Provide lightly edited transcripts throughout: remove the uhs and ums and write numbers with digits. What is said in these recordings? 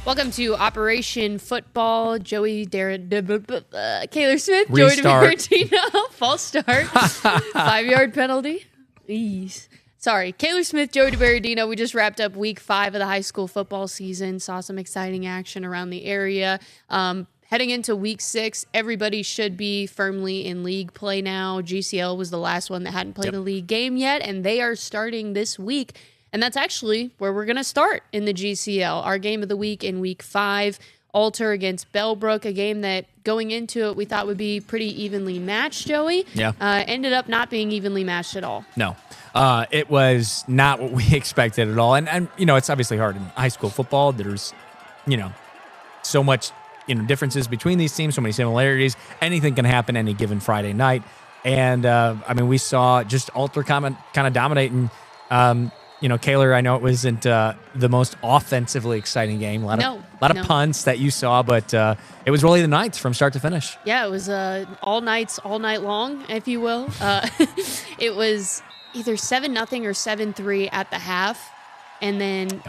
Welcome to Operation Football. Kayler Smith, Restart. Joey DeBerardino, false start, 5-yard penalty. Ease. Sorry, Kayler Smith, Joey DeBerardino. We just wrapped up week 5 of the high school football season. Saw some exciting action around the area. Heading into week 6, everybody should be firmly in league play now. GCL was the last one that hadn't played a league game yet, and they are starting this week. And that's actually where we're going to start in the GCL. Our game of the week in week 5, Alter against Bellbrook, a game that going into it we thought would be pretty evenly matched, Joey. Yeah. Ended up not being evenly matched at all. No, it was not what we expected at all. And you know, it's obviously hard in high school football. There's, you know, so much, you know, differences between these teams, so many similarities. Anything can happen any given Friday night. And, I mean, we saw just Alter kind of dominating. You know, Kayler, I know it wasn't the most offensively exciting game. A lot of punts that you saw, but it was really the Knights from start to finish. Yeah, it was all night long, if you will. It was either 7-0 or 7-3 at the half, and then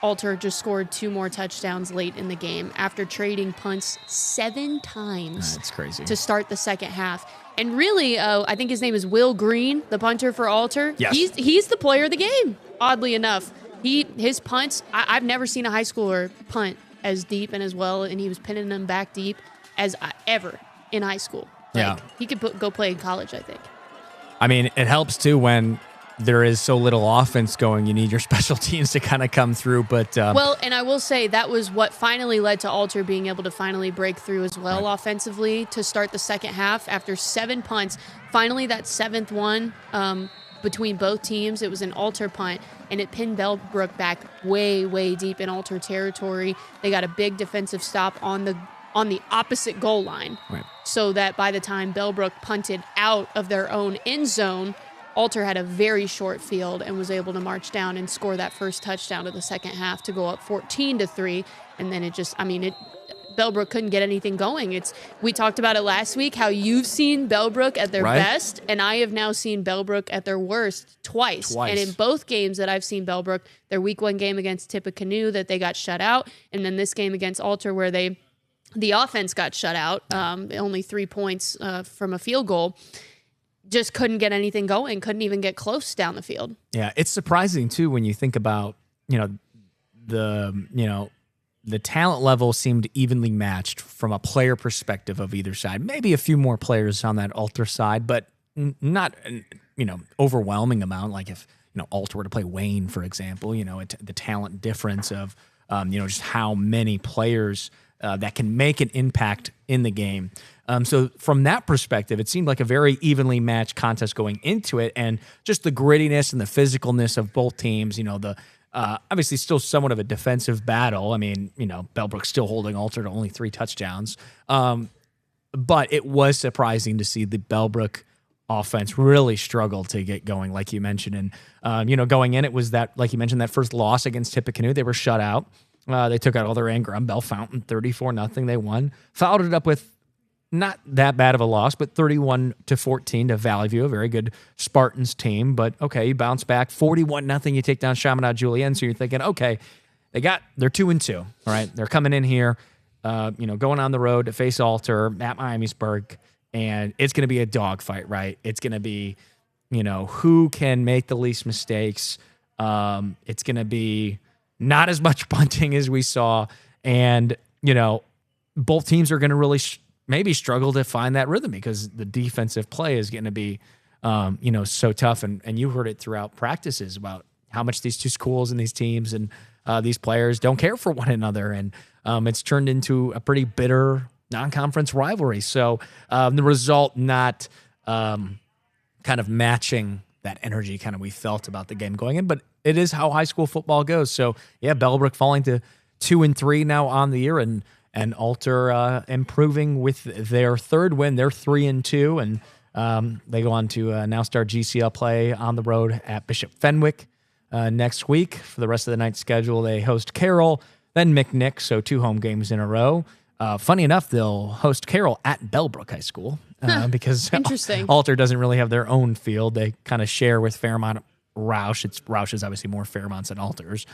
Alter just scored 2 more touchdowns late in the game after trading punts 7 times. That's crazy. To start the second half. And really, I think his name is Will Green, the punter for Alter. Yes. He's the player of the game, oddly enough. His punts, I've never seen a high schooler punt as deep and as well, and he was pinning them back deep as ever in high school. He could go play in college, I think. I mean, it helps, too, when there is so little offense going. You need your special teams to kind of come through. But well, and I will say that was what finally led to Alter being able to finally break through as well offensively to start the second half after 7 punts. Finally, that 7th one between both teams, it was an Alter punt, and it pinned Bellbrook back way, way deep in Alter territory. They got a big defensive stop on the opposite goal line, so that by the time Bellbrook punted out of their own end zone, Alter had a very short field and was able to march down and score that first touchdown of the second half to go up 14-3. And then Bellbrook couldn't get anything going. We talked about it last week, how you've seen Bellbrook at their best, and I have now seen Bellbrook at their worst twice. And in both games that I've seen Bellbrook, their week 1 game against Tippecanoe that they got shut out, and then this game against Alter where the offense got shut out, only 3 points from a field goal. Just couldn't get anything going, couldn't even get close down the field. Yeah, it's surprising too when you think about, the talent level seemed evenly matched from a player perspective of either side. Maybe a few more players on that Alter side, but not overwhelming amount. Like if Alter were to play Wayne, for example, the talent difference of just how many players that can make an impact in the game. So from that perspective, it seemed like a very evenly matched contest going into it, and just the grittiness and the physicalness of both teams. Obviously still somewhat of a defensive battle. I mean, Bellbrook's still holding Alter to only 3 touchdowns. But it was surprising to see the Bellbrook offense really struggle to get going, like you mentioned. And, going in, it was that, like you mentioned, that first loss against Tippecanoe. They were shut out. They took out all their anger on Bell Fountain, 34-0. They won. Followed it up with not that bad of a loss, but 31-14 to Valley View, a very good Spartans team. But okay, you bounce back 41-0. You take down Chaminade Julienne. So you're thinking, okay, they're 2-2. All right, they're coming in here, going on the road to face Alter at Miamisburg, and it's going to be a dogfight, right? It's going to be, who can make the least mistakes. It's going to be not as much punting as we saw, and both teams are going to really maybe struggle to find that rhythm because the defensive play is going to be, so tough. And you heard it throughout practices about how much these two schools and these teams and these players don't care for one another. And it's turned into a pretty bitter non-conference rivalry. So the result not kind of matching that energy kind of we felt about the game going in, but it is how high school football goes. So yeah, Bellbrook falling to 2-3 now on the year, and Alter improving with their 3rd win. They're 3-2, and they go on to now start GCL play on the road at Bishop Fenwick next week. For the rest of the night's schedule, they host Carroll, then McNick, so 2 home games in a row. Funny enough, they'll host Carroll at Bellbrook High School because interesting. Alter doesn't really have their own field. They kind of share with Fairmont Roush. Roush is obviously more Fairmonts than Alters.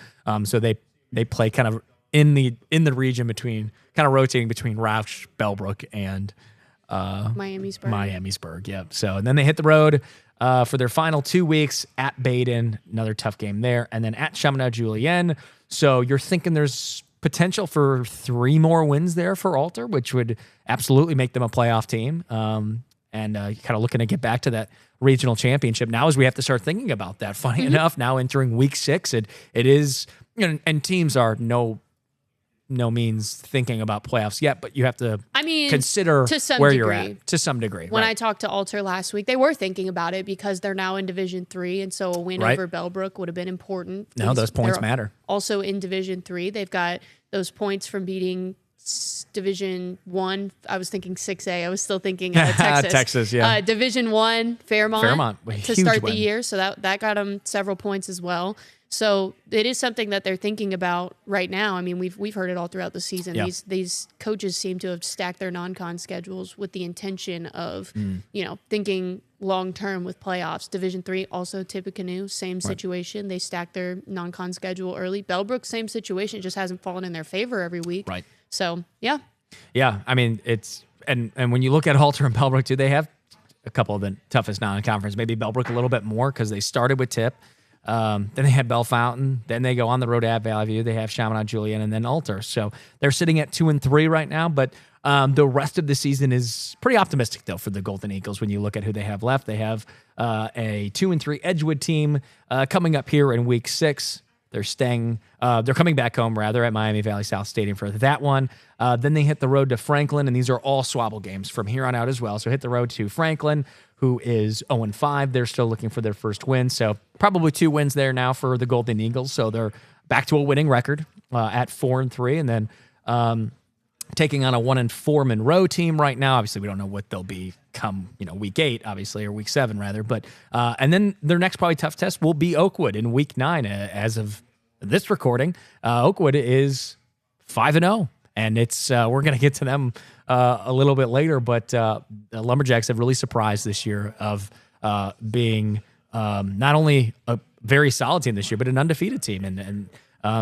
So they play kind of in the region between kind of rotating between Roush, Bellbrook, and Miamisburg. Yep. So and then they hit the road for their final 2 weeks at Baden, another tough game there, and then at Chaminade-Julienne. So you're thinking there's potential for 3 more wins there for Alter, which would absolutely make them a playoff team. And kind of looking to get back to that regional championship. Now as we have to start thinking about that. Funny enough, now entering week 6, it is, and teams are no means thinking about playoffs yet, but you have to consider where you're at to some degree. When I talked to Alter last week, they were thinking about it because they're now in Division 3, and so a win over Bellbrook would have been important. No, those points matter. Also in Division 3, they've got those points from beating Division 1. I was thinking 6A. I was still thinking Texas. Texas, yeah. Division 1, Fairmont to start the year, so that got them several points as well. So it is something that they're thinking about right now. I mean, we've heard it all throughout the season. Yeah. These coaches seem to have stacked their non-con schedules with the intention of, thinking long-term with playoffs. Division 3, also Tippecanoe, same situation. They stacked their non-con schedule early. Bellbrook, same situation, just hasn't fallen in their favor every week. Right. So, yeah. Yeah, I mean, it's and when you look at Alter and Bellbrook, too, they have a couple of the toughest non-conference. Maybe Bellbrook a little bit more because they started with Tip. Then they had Bellefontaine. Then they go on the road at Valley View. They have Chaminade-Julienne and then Alter. So they're sitting at 2-3 right now. But the rest of the season is pretty optimistic, though, for the Golden Eagles when you look at who they have left. They have a 2-3 Edgewood team coming up here in week 6. They're coming back home, rather, at Miami Valley South Stadium for that one. Then they hit the road to Franklin, and these are all swabble games from here on out as well. So hit the road to Franklin, who is 0-5. They're still looking for their first win. So probably 2 wins there now for the Golden Eagles. So they're back to a winning record at 4-3. And then taking on a 1-4 Monroe team right now. Obviously, we don't know what they'll be come week 8, obviously, or week 7 rather. But and then their next probably tough test will be Oakwood in week 9. As of this recording, Oakwood is 5-0. And it's we're going to get to them a little bit later, but the Lumberjacks have really surprised this year of being not only a very solid team this year, but an undefeated team. And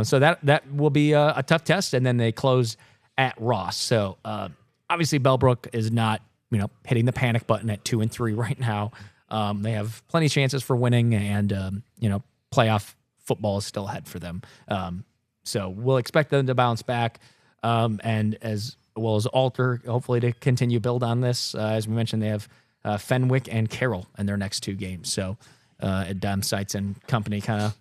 so that will be a tough test. And then they close at Ross. So obviously Bellbrook is not hitting the panic button at 2-3 right now. They have plenty of chances for winning, and playoff football is still ahead for them. So we'll expect them to bounce back. And as well as Alter, hopefully to continue build on this. As we mentioned, they have Fenwick and Carroll in their next 2 games. So Dom Seitz and company kind of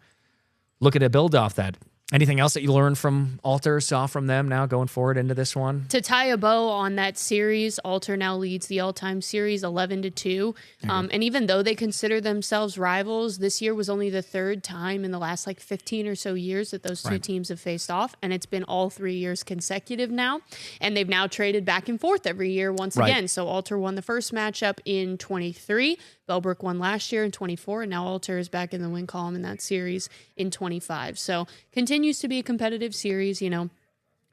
looking to build off that. Anything else that you learned from Alter, saw from them now going forward into this one? To tie a bow on that series, Alter now leads the all-time series 11-2. And even though they consider themselves rivals, this year was only the 3rd time in the last 15 or so years that those two teams have faced off. And it's been all 3 years consecutive now. And they've now traded back and forth every year once again. So Alter won the first matchup in 23. Bellbrook won last year in 24, and now Alter is back in the win column in that series in 25. So continues to be a competitive series.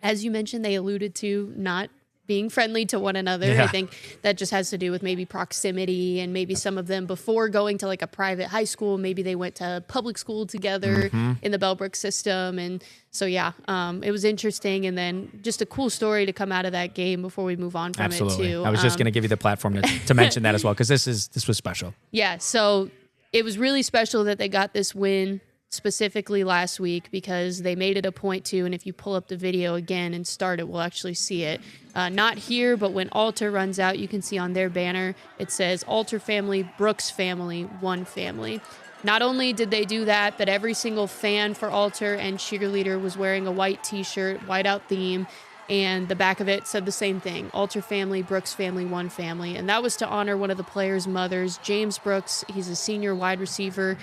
As you mentioned, they alluded to not being friendly to one another. Yeah. I think that just has to do with maybe proximity, and maybe some of them before going to a private high school, maybe they went to public school together in the Bellbrook system. And so, it was interesting. And then just a cool story to come out of that game before we move on from it too. I was just going to give you the platform to mention that as well, because this was special. Yeah. So it was really special that they got this win specifically last week, because they made it a point to, and if you pull up the video again and start it, we'll actually see it. Not here, but when Alter runs out, you can see on their banner, it says Alter family, Brooks family, one family. Not only did they do that, but every single fan for Alter and cheerleader was wearing a white t-shirt, whiteout theme, and the back of it said the same thing: Alter family, Brooks family, one family. And that was to honor one of the players' mothers, James Brooks. He's a senior wide receiver.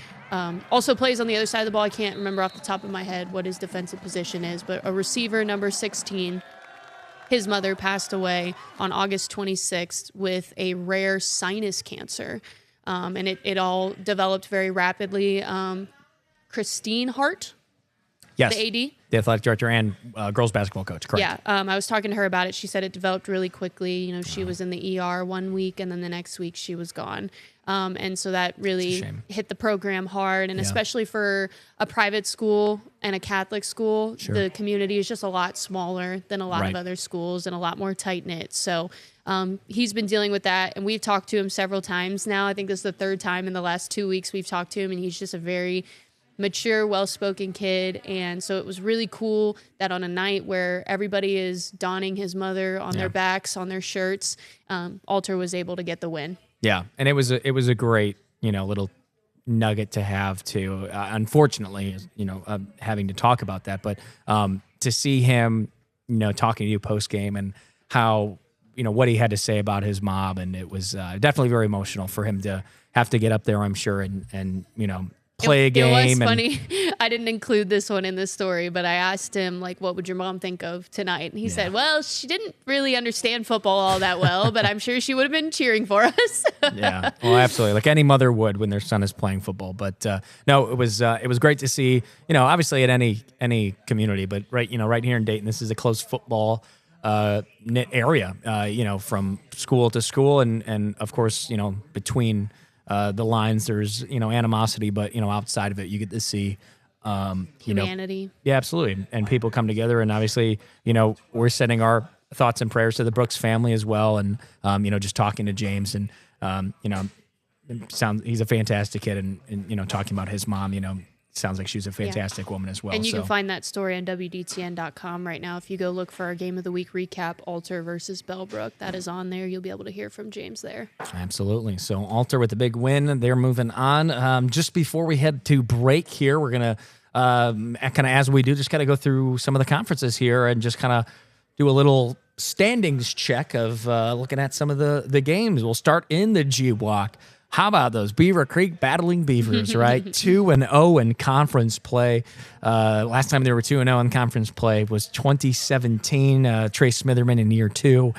Also plays on the other side of the ball. I can't remember off the top of my head what his defensive position is, but a receiver, number 16. His mother passed away on August 26th with a rare sinus cancer. And it all developed very rapidly. Christine Hart, yes, the AD, the athletic director and girls basketball coach, correct? Yeah, I was talking to her about it. She said it developed really quickly. You know, she was in the ER one week, and then the next week she was gone. And so that really hit the program hard, and especially for a private school and a Catholic school, the community is just a lot smaller than a lot of other schools and a lot more tight-knit. So he's been dealing with that, and we've talked to him several times now. I think this is the third time in the last 2 weeks we've talked to him, and he's just a very mature, well-spoken kid. And so it was really cool that on a night where everybody is donning his mother on their backs, on their shirts, Alter was able to get the win. Yeah, and it was a great, little nugget to have too. Unfortunately, having to talk about that, but to see him, talking to you post game and how, what he had to say about his mom, and it was definitely very emotional for him to have to get up there, I'm sure, and play a game. It was funny. I didn't include this one in the story, but I asked him, like, what would your mom think of tonight? And he said, well, she didn't really understand football all that well, but I'm sure she would have been cheering for us. Yeah, well, absolutely. Like any mother would when their son is playing football. But no, it was great to see, obviously at any community, but right here in Dayton, this is a close football knit area, from school to school. And of course, between the lines, there's, animosity, but, outside of it, you get to see, humanity. Yeah, absolutely. And people come together, and obviously, we're sending our thoughts and prayers to the Brooks family as well. And, just talking to James and, he's a fantastic kid, and talking about his mom, sounds like she's a fantastic woman as well. And you can find that story on WDTN.com right now. If you go look for our Game of the Week recap, Alter versus Bellbrook, that is on there. You'll be able to hear from James there. Absolutely. So Alter with the big win. They're moving on. Just before we head to break here, we're going to, kind of as we do, just got to go through some of the conferences here and just kind of do a little standings check of looking at some of the games. We'll start in the GWAC. How about those Beaver Creek battling Beavers, right? 2-0 in conference play. Last time they were 2-0 in conference play was 2017. Trace Smitherman in year 2.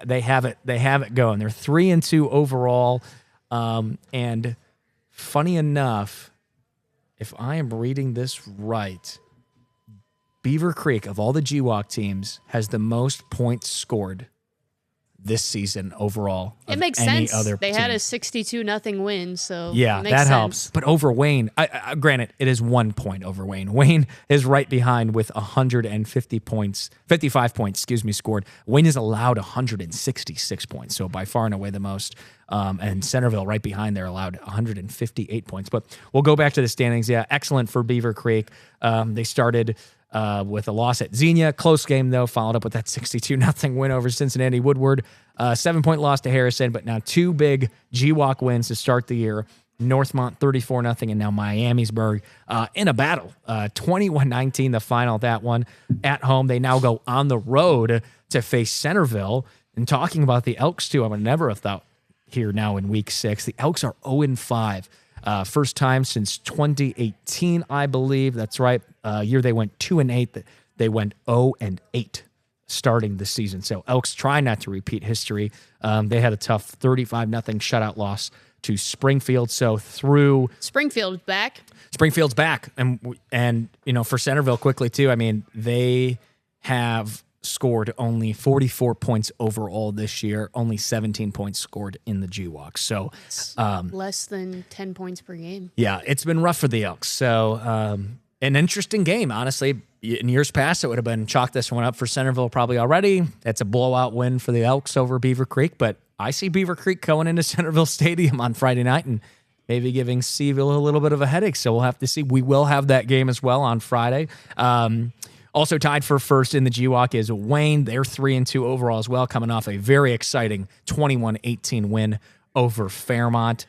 They have it going. They're 3-2 overall. And funny enough, if I am reading this right, Beaver Creek, of all the GWAC teams, has the most points scored this season overall. It makes sense. They had a 62-0 win, so yeah, that helps. But over Wayne, granted, it is 1 point over Wayne. Wayne is right behind with 55 points, scored. Wayne is allowed 166 points, so by far and away the most. And Centerville right behind there allowed 158 points. But we'll go back to the standings. Yeah, excellent for Beaver Creek. They started with a loss at Xenia. Close game, though, followed up with that 62-0 win over Cincinnati Woodward. 7-point loss to Harrison, but now 2 big GWAC wins to start the year. Northmont 34-0, and now Miamisburg in a battle. 21-19, the final of that one. At home, they now go on the road to face Centerville. And talking about the Elks, too, I would never have thought here now in Week 6. The Elks are 0-5. First time since 2018, I believe. That's right. Year they went 2-8. They went 0-8 starting the season. So Elks try not to repeat history. They had a tough 35-0 shutout loss to Springfield. So through Springfield's back, and for Centerville quickly too. I mean, they have scored only 44 points overall this year, only 17 points scored in the GWAC. So less than 10 points per game. Yeah, it's been rough for the Elks. So an interesting game, honestly. In years past, it would have been chalk this one up for Centerville probably already. That's a blowout win for the Elks over Beaver Creek, but I see Beaver Creek going into Centerville Stadium on Friday night and maybe giving Seaville a little bit of a headache. So we'll have to see. We will have that game as well on Friday. Also tied for first in the GWAC is Wayne. They're 3-2 overall as well, coming off a very exciting 21-18 win over Fairmont.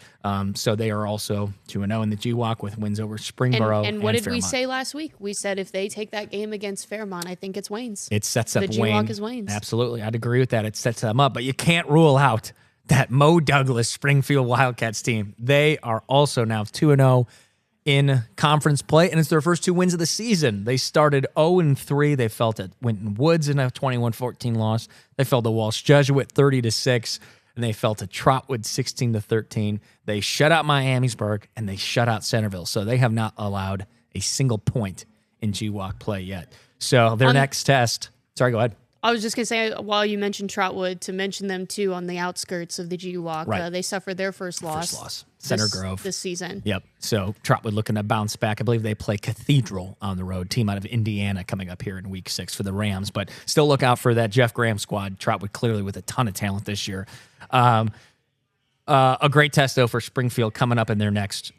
So they are also 2-0 in the GWAC with wins over Springboro and what did Fairmont. we say last week? We said if they take that game against Fairmont, I think it's Wayne's. It sets up the Wayne. GWAC is Wayne's. Absolutely. I'd agree with that. It sets them up, but you can't rule out that Mo Douglas Springfield Wildcats team. They are also now 2-0 in conference play, and it's their first 2 wins of the season. They started 0-3. They fell to Winton Woods in a 21-14 loss. They fell to Walsh Jesuit 30-6, and they fell to Trotwood 16-13. They shut out Miamisburg, and they shut out Centerville. So they have not allowed a single point in GWOC play yet. So their next test. Sorry, go ahead. I was just going to say, while you mentioned Trotwood, to mention them too on the outskirts of the GWOC. Right. They suffered their first loss. Center Grove. This season. Yep. So Trotwood looking to bounce back. I believe they play Cathedral on the road, team out of Indiana coming up here in week 6 for the Rams. But still look out for that Jeff Graham squad. Trotwood clearly with a ton of talent this year. A great test, though, for Springfield coming up in their next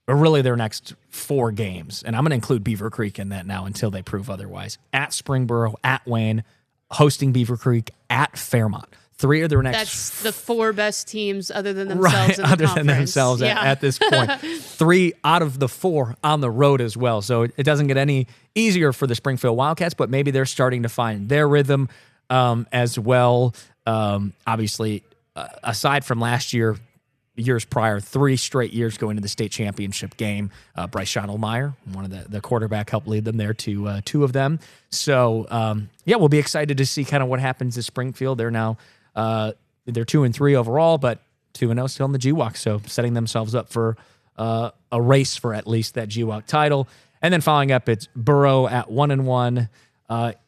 4 games. And I'm going to include Beaver Creek in that now until they prove otherwise. At Springboro, at Wayne, hosting Beaver Creek, at Fairmont. 3 of their next... That's the 4 best teams other than themselves in the other conference. than themselves at this point. 3 out of the 4 on the road as well. So it doesn't get any easier for the Springfield Wildcats, but maybe they're starting to find their rhythm as well. Obviously, aside from last year, years prior, 3 straight years going to the state championship game. Bryce Schottelmeyer, one of the quarterback, helped lead them there to 2 of them. So, we'll be excited to see kind of what happens at Springfield. They're now they're 2-3 overall, but 2-0 still in the GWOC. So setting themselves up for a race for at least that GWOC title. And then following up, it's Burrow at 1-1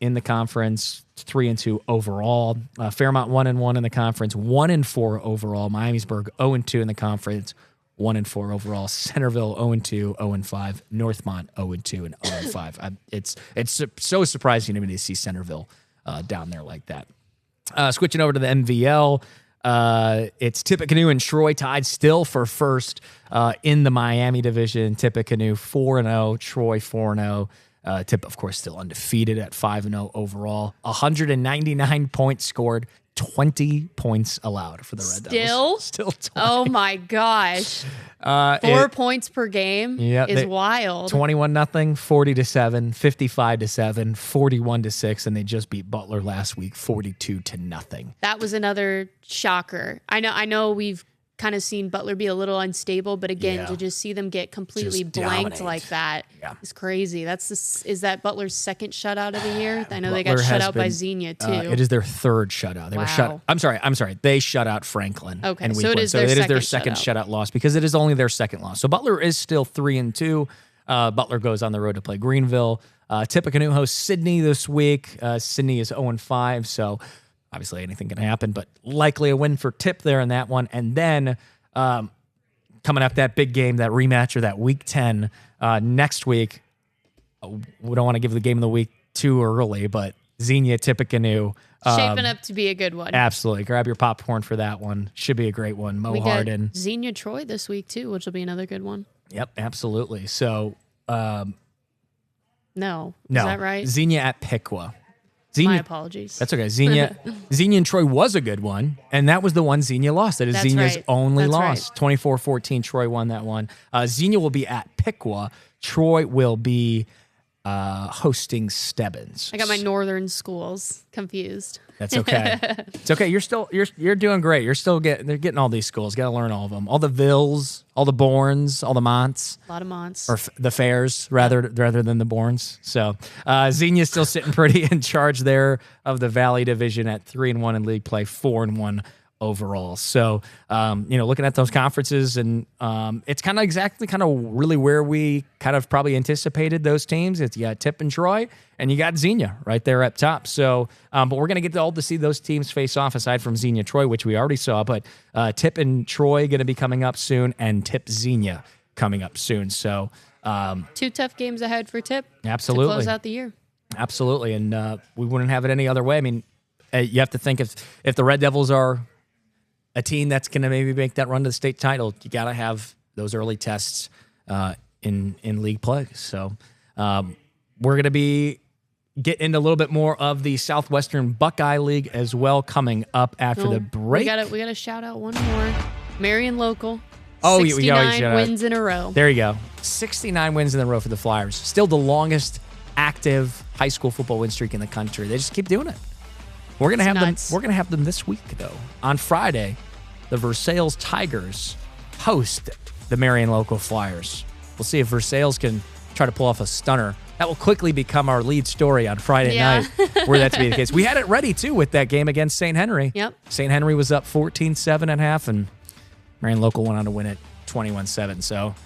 in the conference, 3-2 overall. Fairmont 1-1 in the conference, 1-4 overall. Miamisburg 0-2 in the conference, 1-4 overall. Centerville 0-2, 0-5. Northmont 0-2 and 0-5. It's so surprising to me to see Centerville down there like that. Switching over to the MVL, it's Tippecanoe and Troy tied still for first in the Miami division. Tippecanoe 4-0, Troy 4-0. Tip, of course, still undefeated at 5-0 overall. 199 points scored, 20 points allowed for the Red Devils. Still 20. Oh, my gosh. 4 points per game is wild. 21-0, 40-7, 55-7, 41-6, and they just beat Butler last week, 42-0. That was another shocker. I know we've kind of seen Butler be a little unstable, but again, to just see them get completely blanked like that is crazy. Is that Butler's second shutout of the year? I know they got shut out by Xenia too. It is their 3rd shutout. They were shut. I'm sorry. They shut out Franklin. Okay, so it is their second shutout loss because it is only their second loss. So Butler is still 3-2. Butler goes on the road to play Greenville. Tippecanoe hosts Sydney this week. Sydney is 0-5, so obviously anything can happen, but likely a win for Tip there in that one. And then coming up that big game, that rematch or that week 10 next week. We don't want to give the game of the week too early, but Xenia Tippecanoe. Shaping up to be a good one. Absolutely. Grab your popcorn for that one. Should be a great one. Mo Harden. Xenia Troy this week too, which will be another good one. Yep, absolutely. So no. Is that right? Xenia at Piqua. My apologies. That's okay. Xenia and Troy was a good one, and that was the one Xenia lost. That is Xenia's only loss. 24-14, Troy won that one. Xenia will be at Piqua. Troy will be hosting Stebbins. I got my northern schools confused. That's okay. It's okay. You're doing great. They're getting all these schools. Got to learn all of them. All the Vills, all the Bournes, all the Monts. A lot of Monts. Or the Fairs rather than the Bournes. So Xenia's still sitting pretty in charge there of the Valley Division at 3-1 in league play, 4-1 overall. So, looking at those conferences, and it's kind of really where we kind of probably anticipated those teams. You got Tip and Troy, and you got Xenia right there up top. So, but we're going to get to see those teams face off aside from Xenia Troy, which we already saw, but Tip and Troy going to be coming up soon, and Tip Xenia coming up soon. So, 2 tough games ahead for Tip. Absolutely. To close out the year. Absolutely. And we wouldn't have it any other way. I mean, you have to think if the Red Devils are a team that's going to maybe make that run to the state title, you got to have those early tests in league play. So we're going to be getting into a little bit more of the Southwestern Buckeye League as well coming up after the break. We got to shout out one more. Marion Local. Oh, 69 wins in a row. There you go. 69 wins in a row for the Flyers. Still the longest active high school football win streak in the country. They just keep doing it. We're gonna have them. We're gonna have them this week though. On Friday, the Versailles Tigers host the Marion Local Flyers. We'll see if Versailles can try to pull off a stunner. That will quickly become our lead story on Friday night, were that to be the case. We had it ready too with that game against St. Henry. Yep. St. Henry was up 14-7 at half, and Marion Local went on to win it 21-7. So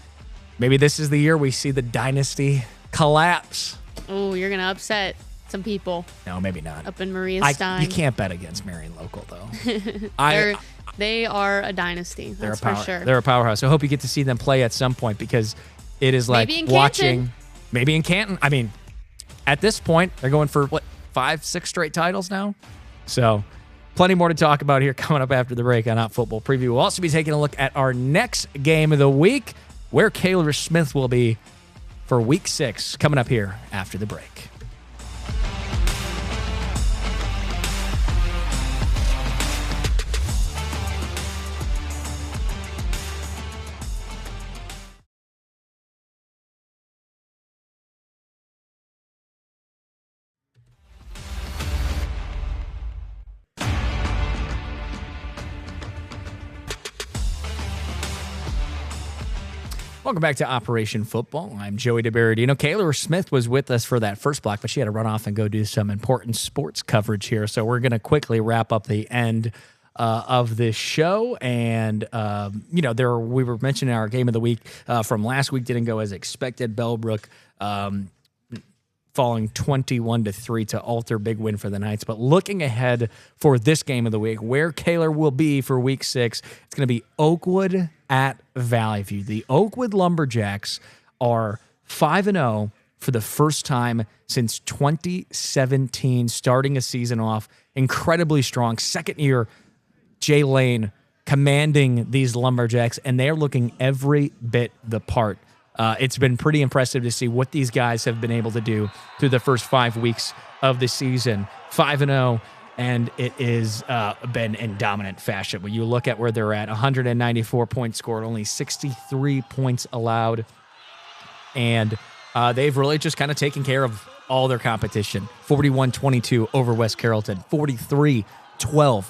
maybe this is the year we see the dynasty collapse. Oh, you're gonna upset some people. No, maybe not. Up in Maria Stein. You can't bet against Marion Local, though. They are a dynasty. That's for sure. They're a powerhouse. So I hope you get to see them play at some point, because it is like watching. Maybe in Canton. I mean, at this point, they're going for, 5, 6 straight titles now? So plenty more to talk about here coming up after the break on Hot Football Preview. We'll also be taking a look at our next game of the week, where Kayler Smith will be for Week 6, coming up here after the break. Welcome back to Operation Football. I'm Joey DeBerardino. Kayler Smith was with us for that first block, but she had to run off and go do some important sports coverage here. So we're going to quickly wrap up the end of this show. And, we were mentioning our game of the week from last week didn't go as expected. Bellbrook falling 21-3 to Alter. Big win for the Knights. But looking ahead for this game of the week, where Kayler will be for Week 6, it's going to be Oakwood at Valley View. The Oakwood Lumberjacks are 5-0 for the first time since 2017, starting a season off incredibly strong. Second year, Jay Lane commanding these Lumberjacks, and they're looking every bit the part. It's been pretty impressive to see what these guys have been able to do through the first 5 weeks of the season. 5-0, and it is been in dominant fashion. When you look at where they're at, 194 points scored, only 63 points allowed, and they've really just kind of taken care of all their competition. 41-22 over West Carrollton, 43-12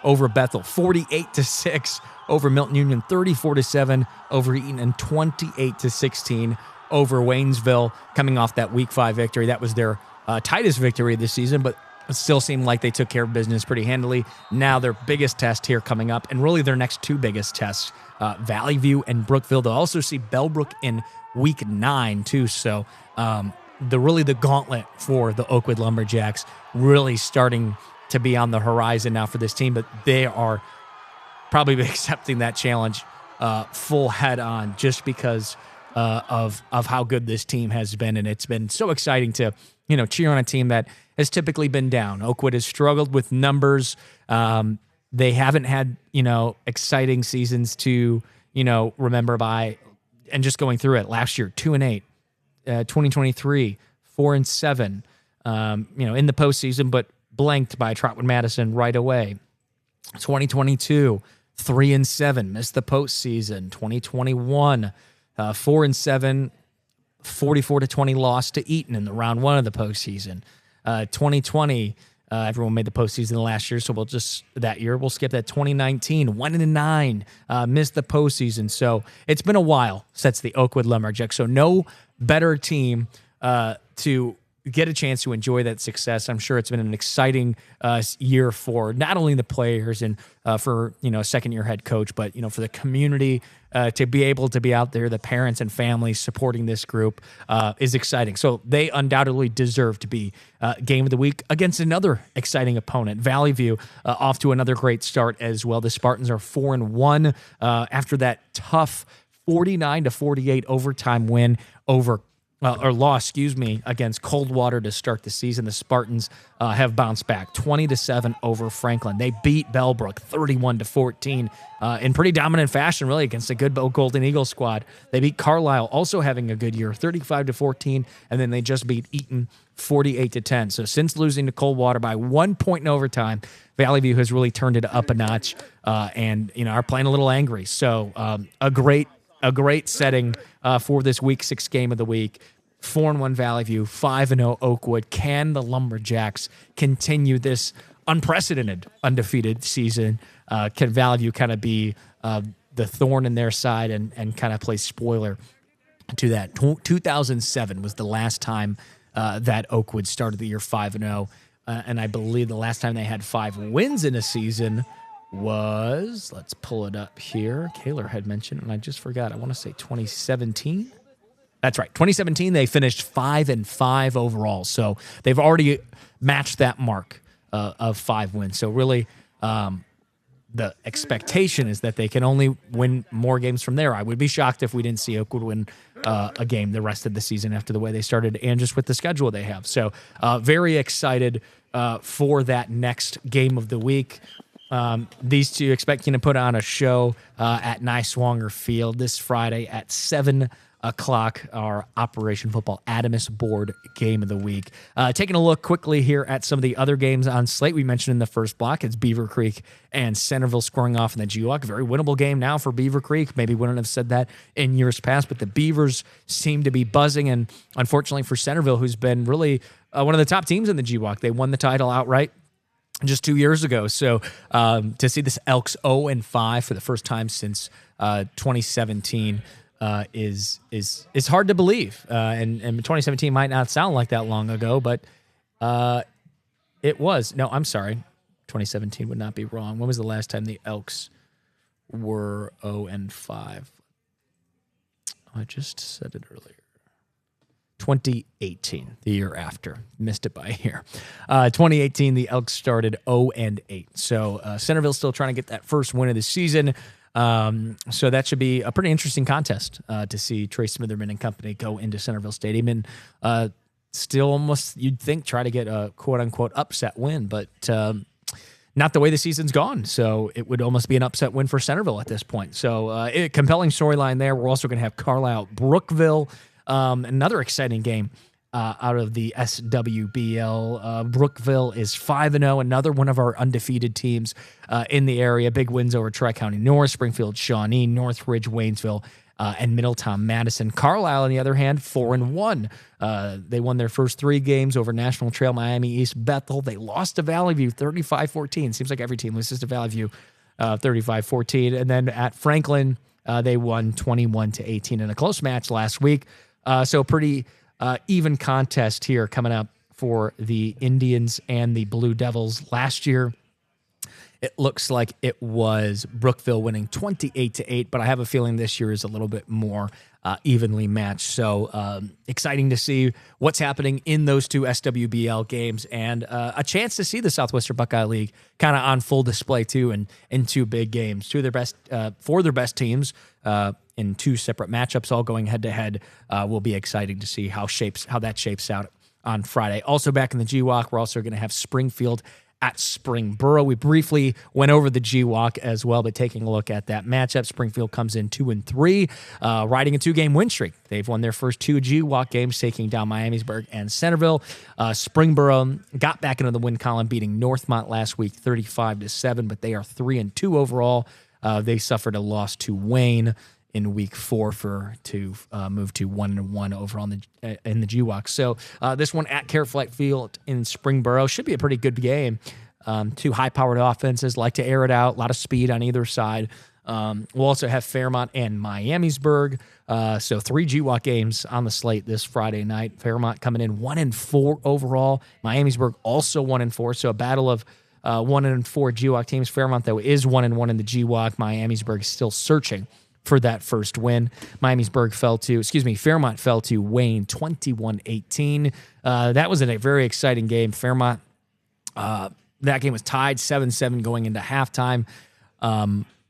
over Bethel, 48-6 over Milton Union, 34-7 over Eaton, and 28-16 over Waynesville, coming off that Week 5 victory. That was their tightest victory this season, but it still seemed like they took care of business pretty handily. Now their biggest test here coming up, and really their next 2 biggest tests, Valley View and Brookville. They'll also see Bellbrook in Week 9 too. So the gauntlet for the Oakwood Lumberjacks really starting to be on the horizon now for this team, but they are probably accepting that challenge full head on, just because of how good this team has been. And it's been so exciting to, cheer on a team that has typically been down. Oakwood has struggled with numbers. They haven't had, exciting seasons to, remember by, and just going through it. Last year, 2-8, 2023, 4-7, in the postseason, but blanked by Trotwood Madison right away. 2022, 3-7, missed the postseason. 2021, 4-7, 44-20 loss to Eaton in the round 1 of the postseason. 2020, everyone made the postseason last year, so we'll skip that. 2019, 1-9, missed the postseason. So it's been a while since the Oakwood Lumberjacks. So no better team to get a chance to enjoy that success. I'm sure it's been an exciting year for not only the players and for a second-year head coach, but for the community to be able to be out there. The parents and families supporting this group is exciting. So they undoubtedly deserve to be game of the week against another exciting opponent. Valley View off to another great start as well. The Spartans are 4-1 after that tough 49-48 overtime win against Coldwater to start the season. The Spartans have bounced back 20-7 over Franklin. They beat Bellbrook 31-14 in pretty dominant fashion, really, against a good Golden Eagle squad. They beat Carlisle, also having a good year, 35-14, and then they just beat Eaton 48-10. So since losing to Coldwater by 1 point in overtime, Valley View has really turned it up a notch and are playing a little angry. So a great setting for this Week 6 game of the week. 4-1 Valley View, 5-0 Oakwood. Can the Lumberjacks continue this unprecedented undefeated season? Can Valley View kind of be the thorn in their side and kind of play spoiler to that? 2007 was the last time that Oakwood started the year 5-0. And I believe the last time they had 5 wins in a season was, let's pull it up here. Kayler had mentioned, and I just forgot. I want to say 2017. That's right. 2017, they finished 5-5 overall. So they've already matched that mark of 5 wins. So really, the expectation is that they can only win more games from there. I would be shocked if we didn't see Oakwood win a game the rest of the season after the way they started and just with the schedule they have. So very excited for that next game of the week. These two expecting to put on a show at Niswonger Field this Friday at 7 o'clock, our Operation Football Adamus board game of the week. Taking a look quickly here at some of the other games on slate. We mentioned in the first block, it's Beaver Creek and Centerville scoring off in the GWAC. Very winnable game now for Beaver Creek. Maybe wouldn't have said that in years past, but the Beavers seem to be buzzing. And unfortunately for Centerville, who's been really one of the top teams in the GWAC, they won the title outright just 2 years ago. So to see this Elks 0-5 for the first time since 2017 is hard to believe. And 2017 might not sound like that long ago, but it was. No, I'm sorry. 2017 would not be wrong. When was the last time the Elks were 0-5? I just said it earlier. 2018, the year after. Missed it by a year. 2018, the Elks started 0-8. So Centerville's still trying to get that first win of the season. So that should be a pretty interesting contest to see Trey Smitherman and company go into Centerville Stadium and still almost, you'd think, try to get a quote-unquote upset win, but not the way the season's gone. So it would almost be an upset win for Centerville at this point. So compelling storyline there. We're also going to have Carlisle-Brookville, another exciting game out of the SWBL. Brookville is 5-0, another one of our undefeated teams in the area. Big wins over Tri-County North, Springfield, Shawnee, Northridge, Waynesville, and Middletown, Madison. Carlisle, on the other hand, 4-1. They won their first 3 games over National Trail, Miami East, Bethel. They lost to Valley View 35-14. Seems like every team loses to Valley View 35-14. And then at Franklin, they won 21-18 in a close match last week. So pretty even contest here coming up for the Indians and the Blue Devils. Last year, it looks like it was Brookville winning 28-8, but I have a feeling this year is a little bit more evenly matched. So exciting to see what's happening in those 2 SWBL games and a chance to see the Southwestern Buckeye League kind of on full display too in 2 big games. 2 of their best, 4 of their best teams in 2 separate matchups, all going head to head. Will be exciting to see how that shapes out on Friday. Also back in the GWAC, we're also going to have Springfield at Springboro. We briefly went over the GWAC as well, but taking a look at that matchup, Springfield comes in 2-3, riding a 2-game win streak. They've won their first 2 GWAC games, taking down Miamisburg and Centerville. Springboro got back into the win column, beating Northmont last week 35-7, but they are 3-2 overall. They suffered a loss to Wayne in week 4 to move to 1-1 over in the GWAC. So this one at Careflight Field in Springboro should be a pretty good game. 2 high-powered offenses, like to air it out, a lot of speed on either side. We'll also have Fairmont and Miamisburg. So 3 GWAC games on the slate this Friday night. Fairmont coming in 1-4 overall. Miamisburg also 1-4. So a battle of 1-4 GWAC teams. Fairmont, though, is 1-1 in the GWAC. Miamisburg is still searching for that first win. Fairmont fell to Wayne 21-18. That was a very exciting game. Fairmont, that game was tied 7-7 going into halftime.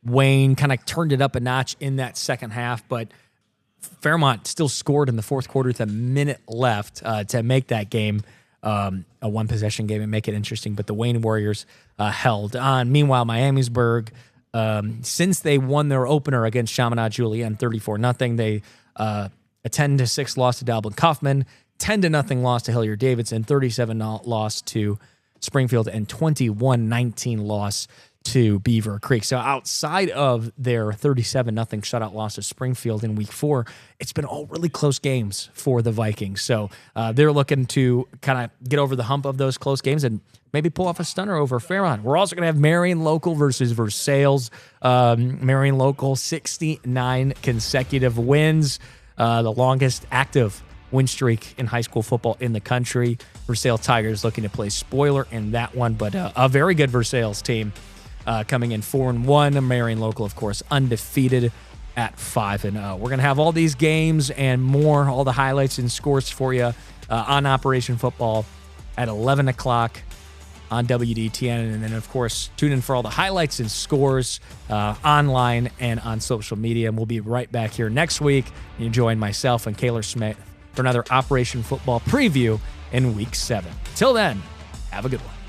Wayne kind of turned it up a notch in that second half, but Fairmont still scored in the fourth quarter with a minute left to make that game a 1-possession game and make it interesting, but the Wayne Warriors held on. Meanwhile, Miamisburg, since they won their opener against Chaminade Julienne 34-0, they a 10-6 loss to Dublin Kaufman, 10-0 loss to Hilliard Davidson, 37 loss to Springfield, and 21-19 loss to Beaver Creek. So outside of their 37-0 shutout loss to Springfield in week 4, it's been all really close games for the Vikings. So they're looking to kind of get over the hump of those close games and maybe pull off a stunner over Fairmont. We're also going to have Marion Local versus Versailles. Marion Local, 69 consecutive wins, the longest active win streak in high school football in the country. Versailles Tigers looking to play spoiler in that one, but a very good Versailles team coming in 4-1. Marion Local, of course, undefeated at 5-0. We're going to have all these games and more, all the highlights and scores for you on Operation Football at 11 o'clock on WDTN. And then, of course, tune in for all the highlights and scores online and on social media. And we'll be right back here next week. You join myself and Kayler Smith for another Operation Football preview in Week 7. Till then, have a good one.